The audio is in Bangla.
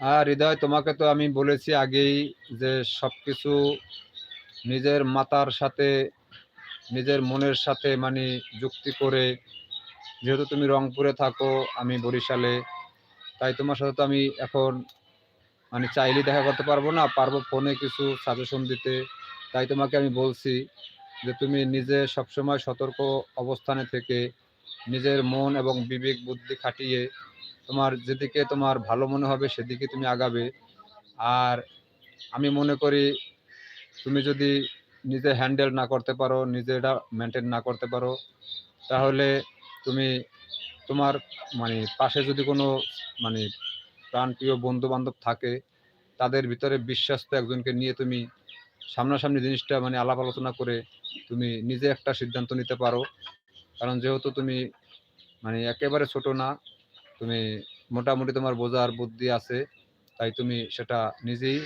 হৃদয়, তোমাকে তো আমি বলেছি আগেই যে সবকিছু নিজের মাথার সাথে, নিজের মনের সাথে মানে যুক্তি করে, যেহেতু তুমি রংপুরে থাকো, আমি বরিশালে, তাই তোমার সাথে তো আমি এখন মানে চাইলেই দেখা করতে পারবো না, পারবো ফোনে কিছু সাজেশন দিতে। তাই তোমাকে আমি বলছি যে তুমি নিজে সবসময় সতর্ক অবস্থানে থেকে নিজের মন এবং বিবেক বুদ্ধি খাটিয়ে তোমার যেদিকে তোমার ভালো মনে হবে সেদিকে তুমি আগাবে। আর আমি মনে করি তুমি যদি নিজে হ্যান্ডেল না করতে পারো, নিজে এটা মেনটেন না করতে পারো, তাহলে তুমি তোমার মানে পাশে যদি কোনো মানে প্রাণপ্রিয় বন্ধু বান্ধব থাকে, তাদের ভিতরে বিশ্বস্ত একজনকে নিয়ে তুমি সামনাসামনি জিনিসটা মানে আলাপ আলোচনা করে তুমি নিজে একটা সিদ্ধান্ত নিতে পারো। কারণ যেহেতু তুমি মানে একেবারে ছোট না, তুমি মোটামুটি তোমার বোঝার বুদ্ধি আছে, তাই তুমি সেটা নিজেই